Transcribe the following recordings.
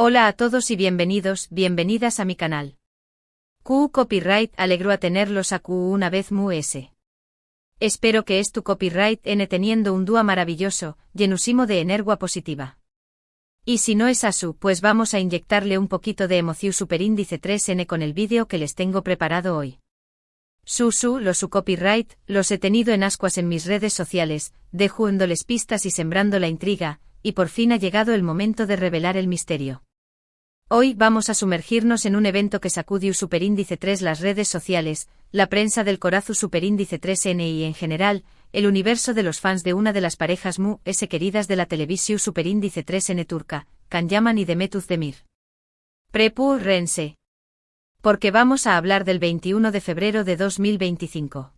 Hola a todos y bienvenidas a mi canal. Q Copyright alegro a tenerlos a Q una vez S. Espero que es tu copyright N teniendo un dúo maravilloso, llenusimo de energía positiva. Y si no es asu, pues vamos a inyectarle un poquito de emoción superíndice 3N con el vídeo que les tengo preparado hoy. Su copyright, los he tenido en ascuas en mis redes sociales, dejándoles pistas y sembrando la intriga, y por fin ha llegado el momento de revelar el misterio. Hoy vamos a sumergirnos en un evento que sacudió superíndice 3 las redes sociales, la prensa del corazu superíndice 3N y en general, el universo de los fans de una de las parejas queridas de la televisión superíndice 3N turca, Can Yaman y Demet Özdemir. Rense. Porque vamos a hablar del 21 de febrero de 2025.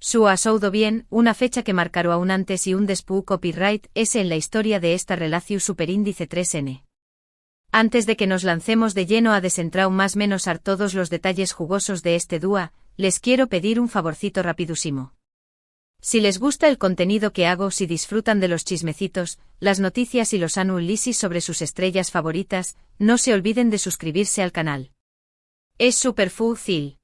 Su asoudo bien, una fecha que marcará un antes y un después copyright en la historia de esta relación superíndice 3N. Antes de que nos lancemos de lleno a desentrar más menos todos los detalles jugosos de este dúo, les quiero pedir un favorcito rapidísimo. Si les gusta el contenido que hago, si disfrutan de los chismecitos, las noticias y los análisis sobre sus estrellas favoritas, no se olviden de suscribirse al canal. Es súper fácil.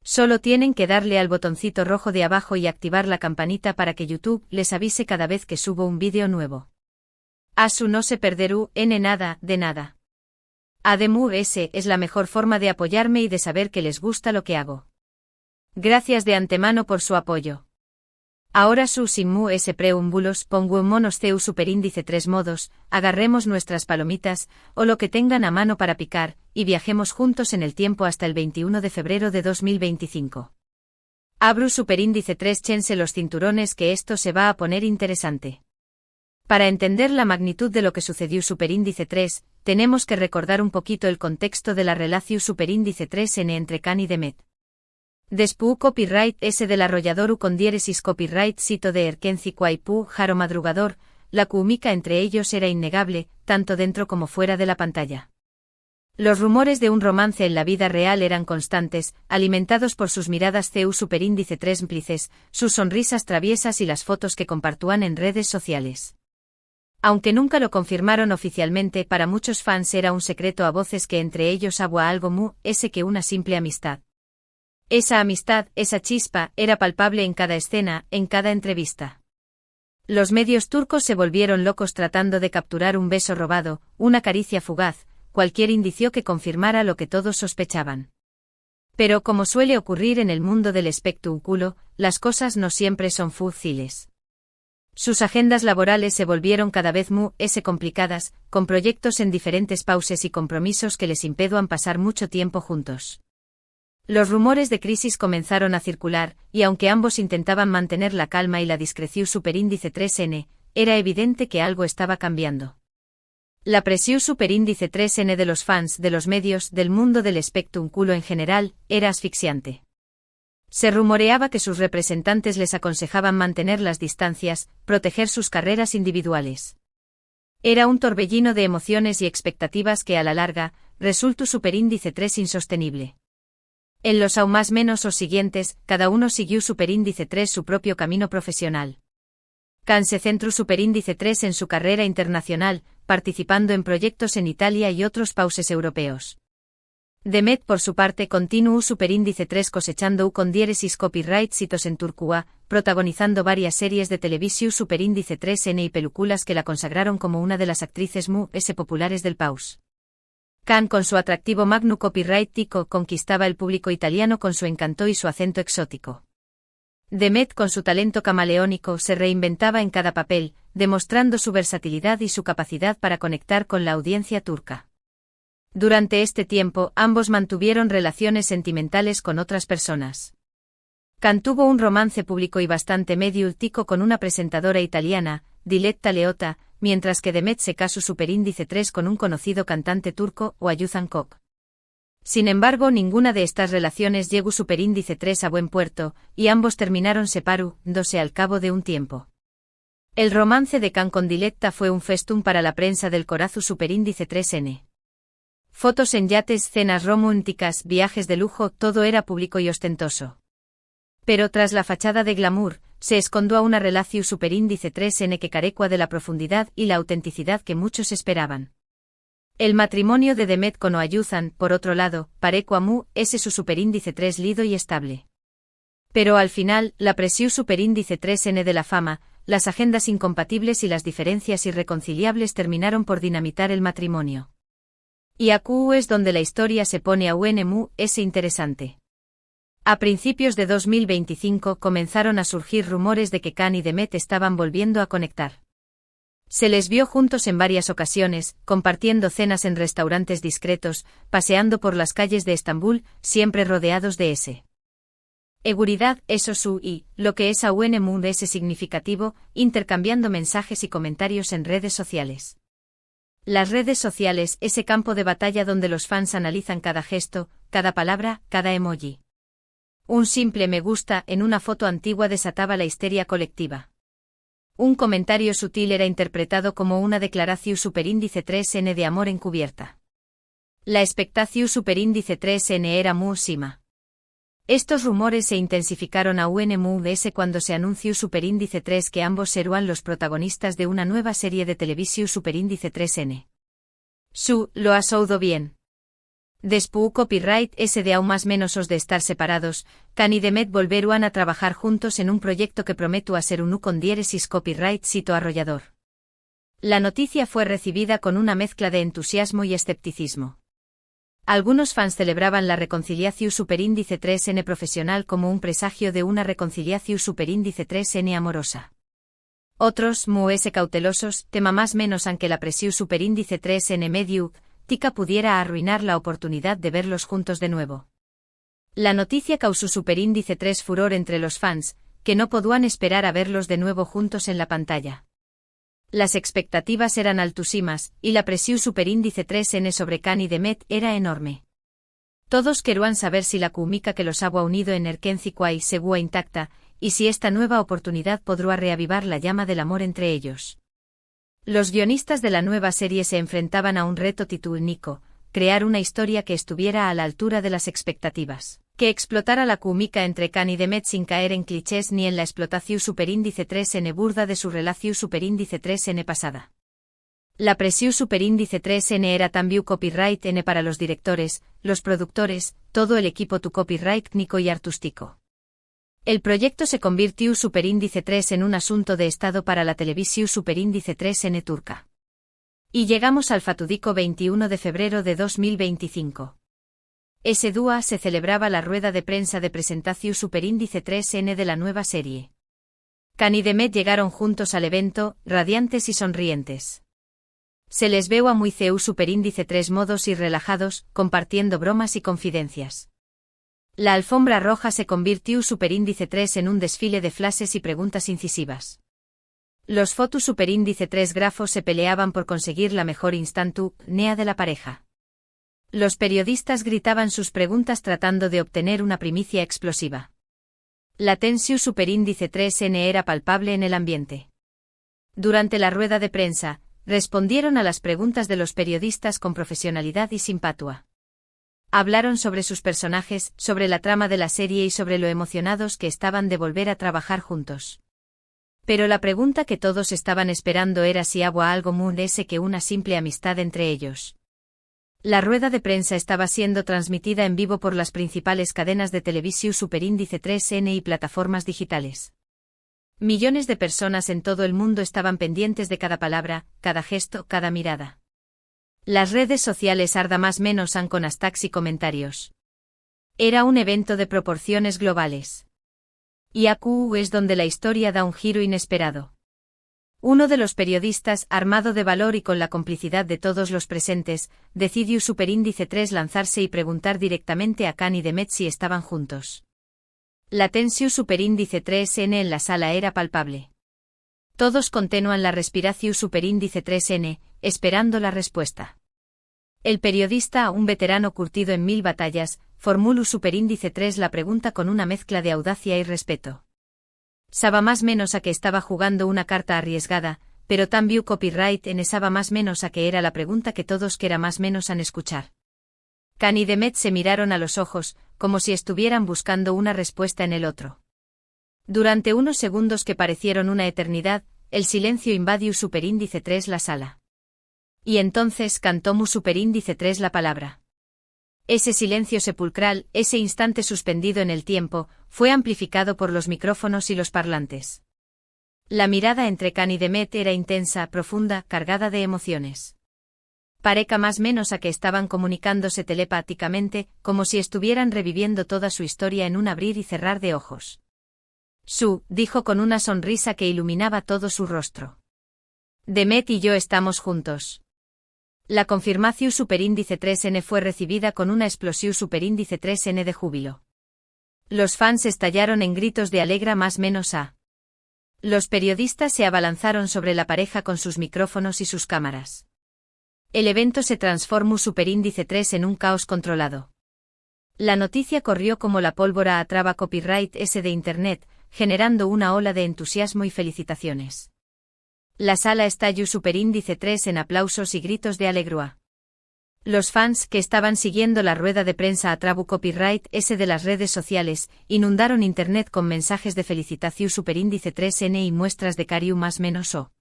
Solo tienen que darle al botoncito rojo de abajo y activar la campanita para que YouTube les avise cada vez que subo un vídeo nuevo. Asu no se perderú nada de nada. Además es la mejor forma de apoyarme y de saber que les gusta lo que hago. Gracias de antemano por su apoyo. Ahora sin preúmbulos pongo en monos CEU superíndice 3 modos, agarremos nuestras palomitas, o lo que tengan a mano para picar, y viajemos juntos en el tiempo hasta el 21 de febrero de 2025. Abru superíndice 3 chense los cinturones que esto se va a poner interesante. Para entender la magnitud de lo que sucedió superíndice 3, tenemos que recordar un poquito el contexto de la relación superíndice 3N entre Can y Demet. Después copyright del arrollador con diéresis copyright cito de Erkenci Kwaipu Jaro Madrugador, la química entre ellos era innegable, tanto dentro como fuera de la pantalla. Los rumores de un romance en la vida real eran constantes, alimentados por sus miradas CEU superíndice 3 cómplices, sus sonrisas traviesas y las fotos que compartían en redes sociales. Aunque nunca lo confirmaron oficialmente, para muchos fans era un secreto a voces que entre ellos había algo que una simple amistad. Esa amistad, esa chispa, era palpable en cada escena, en cada entrevista. Los medios turcos se volvieron locos tratando de capturar un beso robado, una caricia fugaz, cualquier indicio que confirmara lo que todos sospechaban. Pero como suele ocurrir en el mundo del espectáculo, las cosas no siempre son fáciles. Sus agendas laborales se volvieron cada vez complicadas, con proyectos en diferentes pausas y compromisos que les impedían pasar mucho tiempo juntos. Los rumores de crisis comenzaron a circular, y aunque ambos intentaban mantener la calma y la discreción superíndice 3N, era evidente que algo estaba cambiando. La presión superíndice 3N de los fans, de los medios, del mundo del espectáculo en general, era asfixiante. Se rumoreaba que sus representantes les aconsejaban mantener las distancias, proteger sus carreras individuales. Era un torbellino de emociones y expectativas que a la larga, resultó superíndice 3 insostenible. En los aún más menos o siguientes, cada uno siguió superíndice 3 su propio camino profesional. Can se centró superíndice 3 en su carrera internacional, participando en proyectos en Italia y otros países europeos. Demet por su parte continuó superíndice 3 cosechando con diéresis copyright citos en Turquía, protagonizando varias series de televisión superíndice 3N y películas que la consagraron como una de las actrices populares del país. Can con su atractivo magno copyright tico conquistaba el público italiano con su encanto y su acento exótico. Demet con su talento camaleónico se reinventaba en cada papel, demostrando su versatilidad y su capacidad para conectar con la audiencia turca. Durante este tiempo, ambos mantuvieron relaciones sentimentales con otras personas. Can tuvo un romance público y bastante medio tico con una presentadora italiana, Diletta Leotta, mientras que Demet se casó superíndice 3 con un conocido cantante turco, Oyuzhan Kok. Sin embargo, ninguna de estas relaciones llegó superíndice 3 a buen puerto, y ambos terminaron separándose al cabo de un tiempo. El romance de Can con Diletta fue un festum para la prensa del corazu superíndice 3N. Fotos en yates, cenas románticas, viajes de lujo, todo era público y ostentoso. Pero tras la fachada de glamour, se escondió a una relación superíndice 3N que carecua de la profundidad y la autenticidad que muchos esperaban. El matrimonio de Demet con Oyuzhan, por otro lado, parecua mu, es su superíndice 3 lido y estable. Pero al final, la presión superíndice 3n de la fama, las agendas incompatibles y las diferencias irreconciliables terminaron por dinamitar el matrimonio. Y aquí es donde la historia se pone aún mu es interesante. A principios de 2025 comenzaron a surgir rumores de que Can y Demet estaban volviendo a conectar. Se les vio juntos en varias ocasiones, compartiendo cenas en restaurantes discretos, paseando por las calles de Estambul, siempre rodeados de seguridad, eso su y, lo que es aún mu es significativo, intercambiando mensajes y comentarios en redes sociales. Las redes sociales, ese campo de batalla donde los fans analizan cada gesto, cada palabra, cada emoji. Un simple me gusta en una foto antigua desataba la histeria colectiva. Un comentario sutil era interpretado como una declaración superíndice 3n de amor encubierta. La expectación superíndice 3n era mu sima. Estos rumores se intensificaron aún mu cuando se anunció superíndice 3 que ambos serían los protagonistas de una nueva serie de televisión superíndice 3n. Lo has oído bien. Después copyright de aún más menos os de estar separados, Can y Demet volverán a trabajar juntos en un proyecto que prometo a ser un con diéresis copyright cito arrollador. La noticia fue recibida con una mezcla de entusiasmo y escepticismo. Algunos fans celebraban la reconciliación superíndice 3n profesional como un presagio de una reconciliación superíndice 3n amorosa. Otros, cautelosos, tema más menos aunque la presión superíndice 3n medio, tica pudiera arruinar la oportunidad de verlos juntos de nuevo. La noticia causó superíndice 3 furor entre los fans, que no podían esperar a verlos de nuevo juntos en la pantalla. Las expectativas eran altísimas, y la presión superíndice 3n sobre Can y Demet era enorme. Todos querían saber si la química que los había unido en Erkenzikwai seguía intacta, y si esta nueva oportunidad podría reavivar la llama del amor entre ellos. Los guionistas de la nueva serie se enfrentaban a un reto titánico, crear una historia que estuviera a la altura de las expectativas, que explotara la química entre Can y Demet sin caer en clichés ni en la explotación superíndice 3n burda de su relación superíndice 3n pasada. La presión superíndice 3n era también copyright n para los directores, los productores, todo el equipo tu copyright técnico y artístico. El proyecto se convirtió superíndice 3 en un asunto de estado para la televisión superíndice 3n turca. Y llegamos al fatídico 21 de febrero de 2025. Ese día se celebraba la rueda de prensa de presentación superíndice 3n de la nueva serie. Can y Demet llegaron juntos al evento, radiantes y sonrientes. Se les veo a muy CEU superíndice 3 modos y relajados, compartiendo bromas y confidencias. La alfombra roja se convirtió superíndice 3 en un desfile de flashes y preguntas incisivas. Los fotos superíndice 3 grafos se peleaban por conseguir la mejor instantánea de la pareja. Los periodistas gritaban sus preguntas tratando de obtener una primicia explosiva. La tensión superíndice 3n era palpable en el ambiente. Durante la rueda de prensa, respondieron a las preguntas de los periodistas con profesionalidad y simpatía. Hablaron sobre sus personajes, sobre la trama de la serie y sobre lo emocionados que estaban de volver a trabajar juntos. Pero la pregunta que todos estaban esperando era si había algo más que una simple amistad entre ellos. La rueda de prensa estaba siendo transmitida en vivo por las principales cadenas de televisión superíndice 3n y plataformas digitales. Millones de personas en todo el mundo estaban pendientes de cada palabra, cada gesto, cada mirada. Las redes sociales arda más menos han con hashtags y comentarios. Era un evento de proporciones globales. Y aquí es donde la historia da un giro inesperado. Uno de los periodistas, armado de valor y con la complicidad de todos los presentes, decidió superíndice 3 lanzarse y preguntar directamente a Can y Demet si estaban juntos. La tensión superíndice 3n en la sala era palpable. Todos contenían la respiración superíndice 3n, esperando la respuesta. El periodista, un veterano curtido en 1000 batallas, formuló superíndice 3 la pregunta con una mezcla de audacia y respeto. Saba más menos a que estaba jugando una carta arriesgada, pero también copyright en esaba más menos a que era la pregunta que todos quera más menos an escuchar. Can y Demet se miraron a los ojos, como si estuvieran buscando una respuesta en el otro. Durante unos segundos que parecieron una eternidad, el silencio invadió superíndice 3 la sala. Y entonces cantó mu superíndice 3 la palabra. Ese silencio sepulcral, ese instante suspendido en el tiempo, fue amplificado por los micrófonos y los parlantes. La mirada entre Khan y Demet era intensa, profunda, cargada de emociones. Pareca más menos a que estaban comunicándose telepáticamente, como si estuvieran reviviendo toda su historia en un abrir y cerrar de ojos. Su, dijo con una sonrisa que iluminaba todo su rostro. Demet y yo estamos juntos. La confirmación superíndice 3N fue recibida con una explosión superíndice 3N de júbilo. Los fans estallaron en gritos de alegra más menos a. Los periodistas se abalanzaron sobre la pareja con sus micrófonos y sus cámaras. El evento se transformó superíndice 3 en un caos controlado. La noticia corrió como la pólvora a traba copyright S de Internet, generando una ola de entusiasmo y felicitaciones. La sala estalló superíndice 3 en aplausos y gritos de alegría. Los fans que estaban siguiendo la rueda de prensa a trabu copyright S de las redes sociales inundaron Internet con mensajes de felicitación superíndice 3N y muestras de cariño más menos o.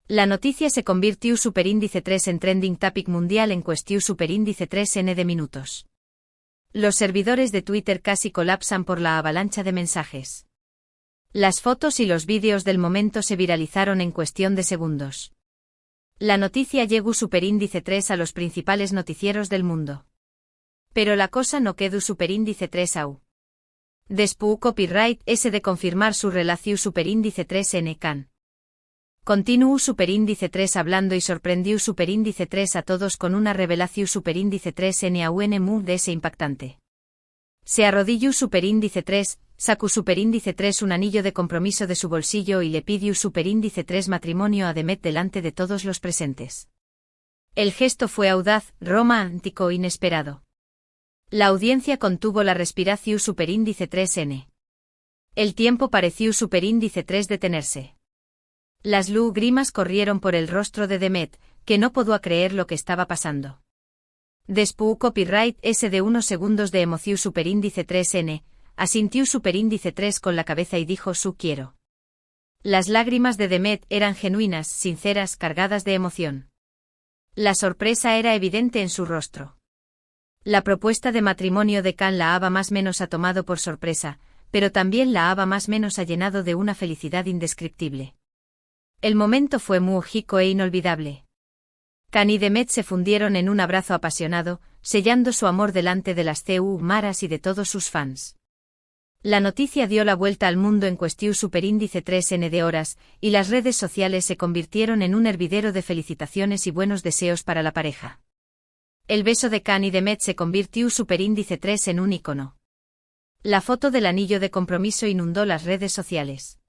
La noticia se convirtió superíndice 3 en trending topic mundial en cuestión superíndice 3N de minutos. Los servidores de Twitter casi colapsan por la avalancha de mensajes. Las fotos y los vídeos del momento se viralizaron en cuestión de segundos. La noticia llegó superíndice 3 a los principales noticieros del mundo. Pero la cosa no quedó superíndice 3 aún. Después copyright S de confirmar su relación superíndice 3N Khan. Continuó superíndice 3 hablando y sorprendió superíndice 3 a todos con una revelación superíndice 3N a un de ese impactante. Se arrodilló superíndice 3, sacó superíndice 3 un anillo de compromiso de su bolsillo y le pidió superíndice 3 matrimonio a Demet delante de todos los presentes. El gesto fue audaz, romántico e inesperado. La audiencia contuvo la respiración superíndice 3N. El tiempo pareció superíndice 3 detenerse. Las lágrimas corrieron por el rostro de Demet, que no pudo creer lo que estaba pasando. Después copyright S de unos segundos de emoción superíndice 3N, asintió superíndice 3 con la cabeza y dijo su quiero. Las lágrimas de Demet eran genuinas, sinceras, cargadas de emoción. La sorpresa era evidente en su rostro. La propuesta de matrimonio de Khan la Aba más menos ha tomado por sorpresa, pero también la Aba más menos ha llenado de una felicidad indescriptible. El momento fue mágico e inolvidable. Khan y Demet se fundieron en un abrazo apasionado, sellando su amor delante de las maras y de todos sus fans. La noticia dio la vuelta al mundo en cuestión superíndice 3N de horas, y las redes sociales se convirtieron en un hervidero de felicitaciones y buenos deseos para la pareja. El beso de Khan y Demet se convirtió superíndice 3 en un icono. La foto del anillo de compromiso inundó las redes sociales.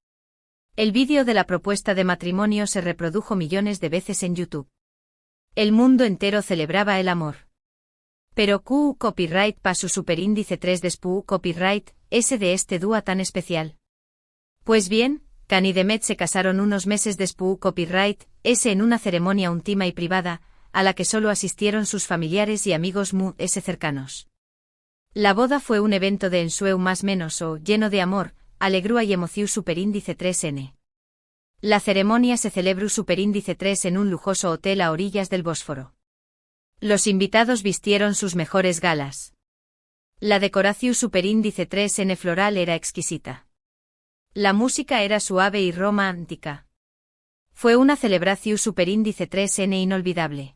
El vídeo de la propuesta de matrimonio se reprodujo millones de veces en YouTube. El mundo entero celebraba el amor. Pero copyright pasó superíndice 3 después copyright S de este dúo tan especial. Pues bien, Khan y Demet se casaron unos meses después copyright S en una ceremonia íntima y privada, a la que solo asistieron sus familiares y amigos cercanos. La boda fue un evento de ensueño más menos o lleno de amor, alegría y emoción superíndice 3N. La ceremonia se celebró superíndice 3 en un lujoso hotel a orillas del Bósforo. Los invitados vistieron sus mejores galas. La decoración superíndice 3N floral era exquisita. La música era suave y romántica. Fue una celebración superíndice 3N inolvidable.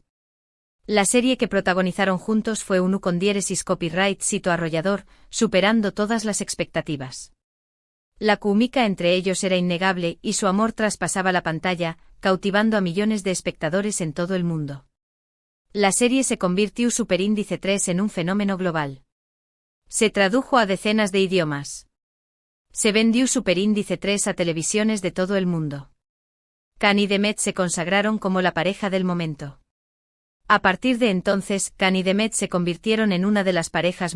La serie que protagonizaron juntos fue un con diéresis copyright sito arrollador, superando todas las expectativas. La química entre ellos era innegable y su amor traspasaba la pantalla, cautivando a millones de espectadores en todo el mundo. La serie se convirtió superíndice 3 en un fenómeno global. Se tradujo a decenas de idiomas. Se vendió superíndice 3 a televisiones de todo el mundo. Khan y Demet se consagraron como la pareja del momento. A partir de entonces, Khan y Demet se convirtieron en una de las parejas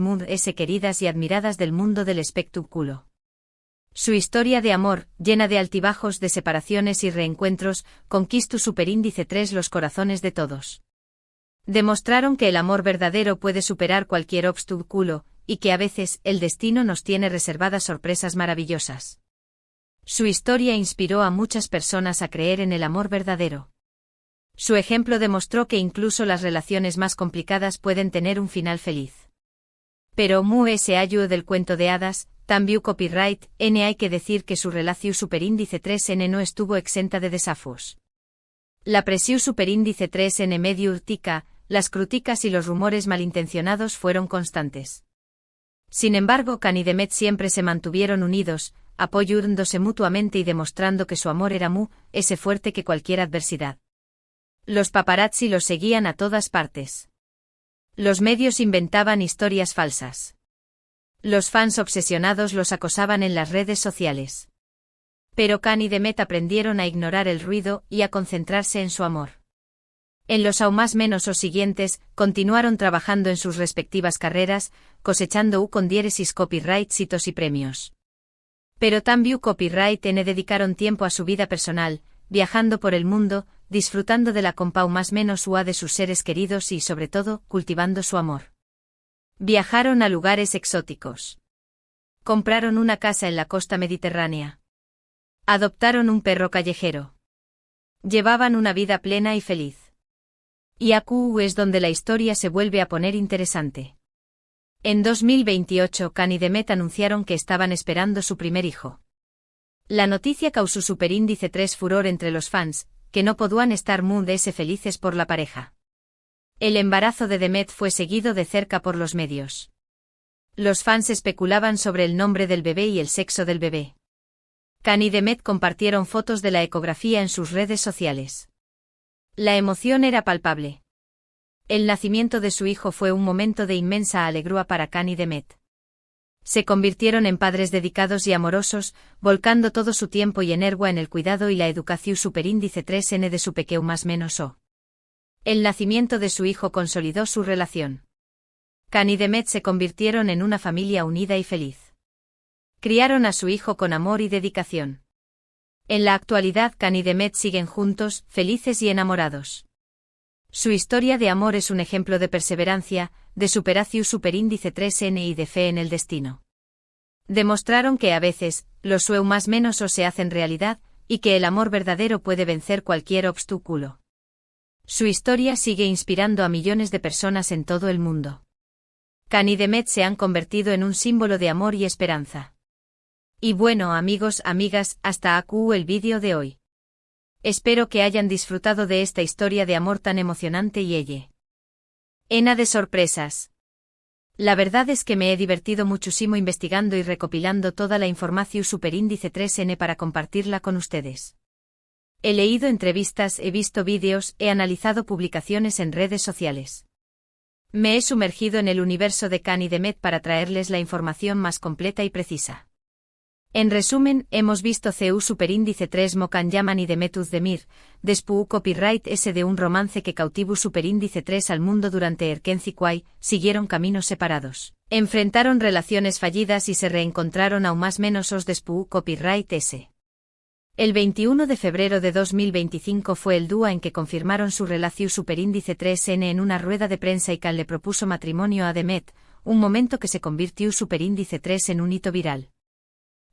queridas y admiradas del mundo del espectáculo. Su historia de amor, llena de altibajos, de separaciones y reencuentros, conquistó superíndice 3 los corazones de todos. Demostraron que el amor verdadero puede superar cualquier obstáculo, y que a veces el destino nos tiene reservadas sorpresas maravillosas. Su historia inspiró a muchas personas a creer en el amor verdadero. Su ejemplo demostró que incluso las relaciones más complicadas pueden tener un final feliz. Pero Mu.S. ayuda del cuento de hadas, también copyright, N hay que decir que su relación superíndice 3N no estuvo exenta de desafíos. La presión superíndice 3N medio urtica, las críticas y los rumores malintencionados fueron constantes. Sin embargo, Can y Demet siempre se mantuvieron unidos, apoyándose mutuamente y demostrando que su amor era ese fuerte que cualquier adversidad. Los paparazzi los seguían a todas partes. Los medios inventaban historias falsas. Los fans obsesionados los acosaban en las redes sociales. Pero Can y Demet aprendieron a ignorar el ruido y a concentrarse en su amor. En los aún más menos siguientes, continuaron trabajando en sus respectivas carreras, cosechando con diéresis copyright hitos y premios. Pero también copyright N dedicaron tiempo a su vida personal, viajando por el mundo, disfrutando de la compa más menos de sus seres queridos y, sobre todo, cultivando su amor. Viajaron a lugares exóticos. Compraron una casa en la costa mediterránea. Adoptaron un perro callejero. Llevaban una vida plena y feliz. Y aquí es donde la historia se vuelve a poner interesante. En 2028 Can y Demet anunciaron que estaban esperando su primer hijo. La noticia causó superíndice 3 furor entre los fans, que no podían estar muy felices por la pareja. El embarazo de Demet fue seguido de cerca por los medios. Los fans especulaban sobre el nombre del bebé y el sexo del bebé. Can y Demet compartieron fotos de la ecografía en sus redes sociales. La emoción era palpable. El nacimiento de su hijo fue un momento de inmensa alegría para Can y Demet. Se convirtieron en padres dedicados y amorosos, volcando todo su tiempo y energía en el cuidado y la educación superíndice 3N de su pequeño más menos o. El nacimiento de su hijo consolidó su relación. Can y Demet se convirtieron en una familia unida y feliz. Criaron a su hijo con amor y dedicación. En la actualidad Can y Demet siguen juntos, felices y enamorados. Su historia de amor es un ejemplo de perseverancia, de superación superíndice 3N y de fe en el destino. Demostraron que a veces, los sueños más menos o se hacen realidad, y que el amor verdadero puede vencer cualquier obstáculo. Su historia sigue inspirando a millones de personas en todo el mundo. Can y Demet se han convertido en un símbolo de amor y esperanza. Y bueno, amigos, amigas, hasta aquí el vídeo de hoy. Espero que hayan disfrutado de esta historia de amor tan emocionante y llena de sorpresas. La verdad es que me he divertido muchísimo investigando y recopilando toda la información superíndice 3N para compartirla con ustedes. He leído entrevistas, he visto vídeos, he analizado publicaciones en redes sociales. Me he sumergido en el universo de Can y Demet para traerles la información más completa y precisa. En resumen, hemos visto CU superíndice 3 Mocan Yaman y Demet Özdemir, después copyright S de un romance que cautivó superíndice 3 al mundo durante Erkenci Kwai, siguieron caminos separados. Enfrentaron relaciones fallidas y se reencontraron aún más menos os después copyright S. El 21 de febrero de 2025 fue el día en que confirmaron su relación superíndice 3N en una rueda de prensa y Can le propuso matrimonio a Demet, un momento que se convirtió superíndice 3 en un hito viral.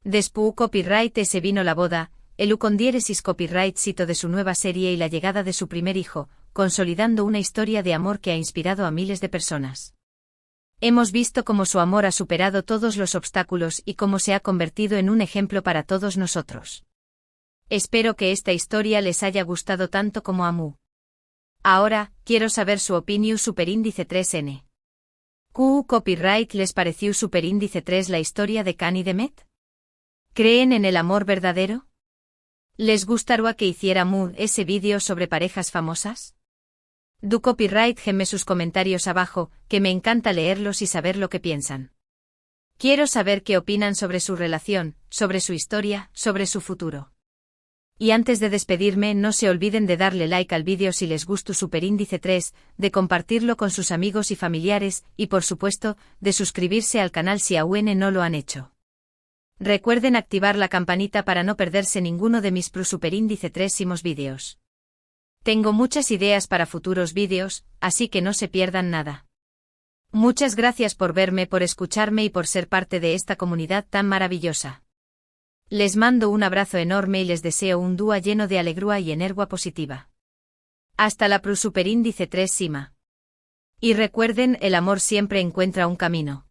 Después copyright S vino la boda, el con diéresis copyright cito de su nueva serie y la llegada de su primer hijo, consolidando una historia de amor que ha inspirado a miles de personas. Hemos visto cómo su amor ha superado todos los obstáculos y cómo se ha convertido en un ejemplo para todos nosotros. Espero que esta historia les haya gustado tanto como a mí. Ahora, quiero saber su opinión superíndice 3N. ¿Qué copyright les pareció superíndice 3 la historia de Can y Demet? ¿Creen en el amor verdadero? ¿Les gustaría que hiciera ese vídeo sobre parejas famosas? Du copyright geme sus comentarios abajo, que me encanta leerlos y saber lo que piensan. Quiero saber qué opinan sobre su relación, sobre su historia, sobre su futuro. Y antes de despedirme, no se olviden de darle like al vídeo si les gustó superíndice 3, de compartirlo con sus amigos y familiares, y por supuesto, de suscribirse al canal si aún no lo han hecho. Recuerden activar la campanita para no perderse ninguno de mis superíndice 3 vídeos. Tengo muchas ideas para futuros vídeos, así que no se pierdan nada. Muchas gracias por verme, por escucharme y por ser parte de esta comunidad tan maravillosa. Les mando un abrazo enorme y les deseo un día lleno de alegría y energía positiva. Hasta la superíndice 3 Sima. Y recuerden, el amor siempre encuentra un camino.